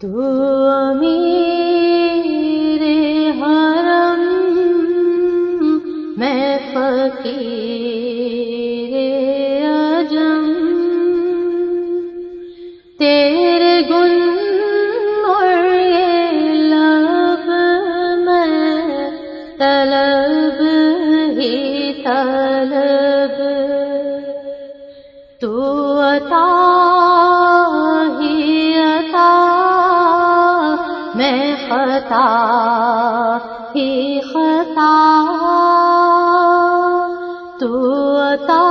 تو امیر حرم میں فقیر عجم، تیرے گن اور یہ لب میں طلب ہی طلب، تو عطا ہی عطا میں خطا ہی خطا، تو عطا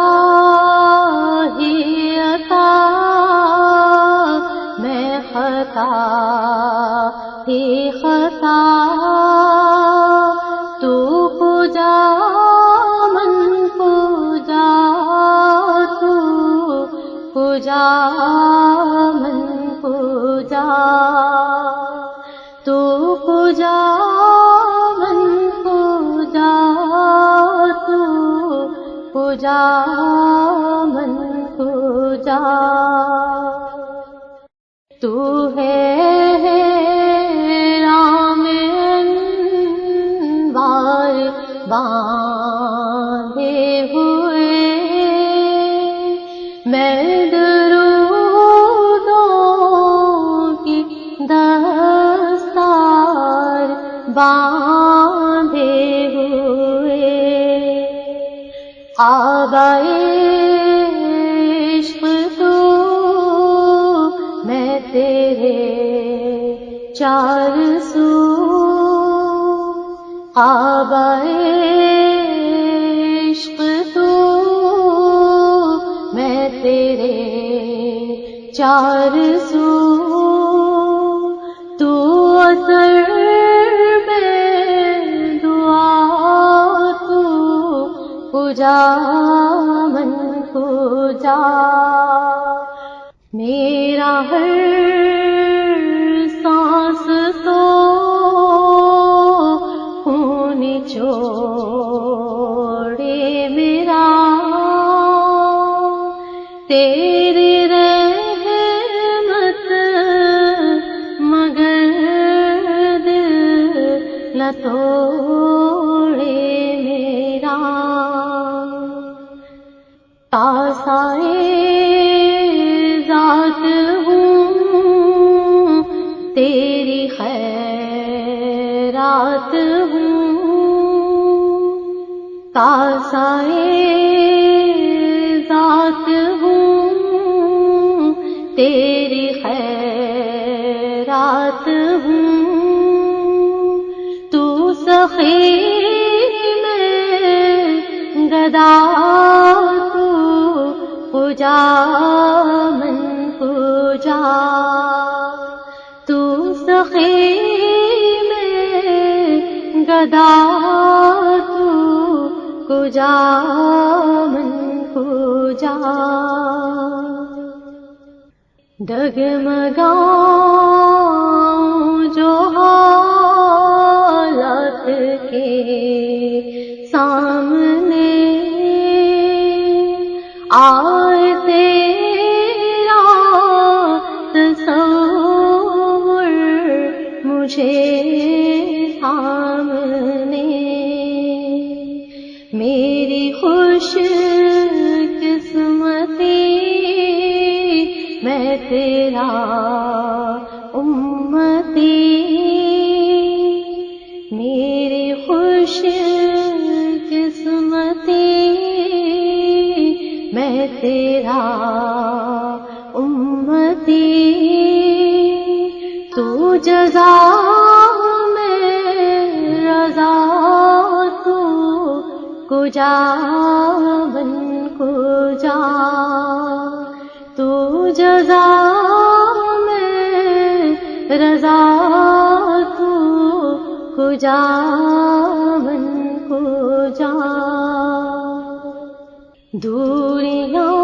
ہی عطا میں خطا ہی خطا، تو پوجا من پوجا، تو پوجا من پوجا، تو پوجا من پوجا، تو پوجا من پوجا، تو ہے رام انوار باندھے ہوئے، میں درودوں کی دستار باندھے ہوئے، آبائے عشق تو میں تیرے چار سو، آبائے عشق تو میں تیرے چار سو، تو اثر میں دعا، تو پوجا من پوجا، میرا ہر سانس تو خون چھوڑے میرا، تیری رحمت مگر دل نہ توڑے میرا، تاسائے ذات ہوں تیری خیرات ہوں، تاسائے ذات ہوں تیری خیرات ہوں، تو سخی میں گدا، تو پوجا من پوجا، تو سخی میں گدا، تو پوجا من پوجا، ڈگمگاؤں جو حالات کے سامنے، آئے تیرا تصور مجھے سامنے، میری خوش قسمتی میں تیرا امتی، میری خوش قسمتی میں تیرا امتی، تو جزا میں رضا، تو کجا بن کجا، تو جزا میں رضا، تو کجا بن کجا، دوریاں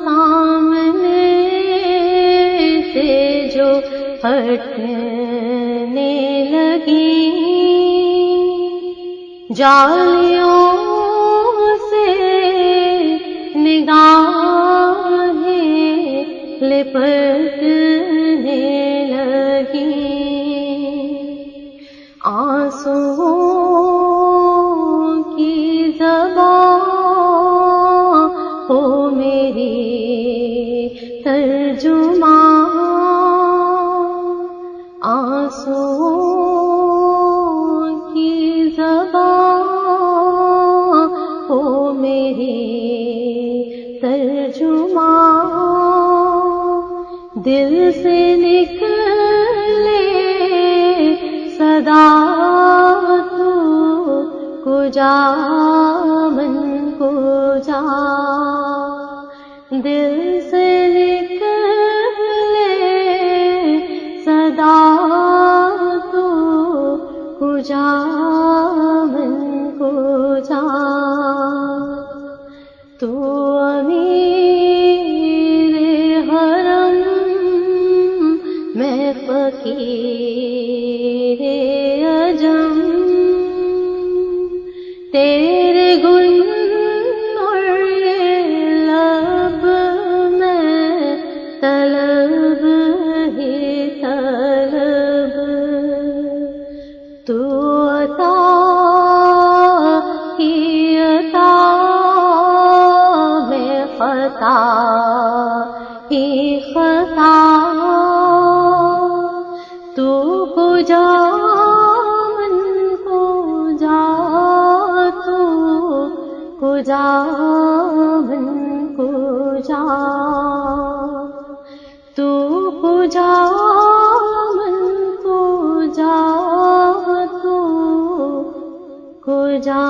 سامنے سے جو ہٹنے لگی، جالیوں سے نگاہیں لپٹنے سے نکلے صدا تو کجا من کجا، دل سے نکلے صدا تو کجا من کجا، تو امیر حرم میں فقیر عجم، تیرے گن اور یہ لب میں طلب ہی طلب، تو عطا کی عطا میں خطا ہی خطا، تو کجا من کجا، تو کجا من کجا، تو کجا من کجا، تو کجا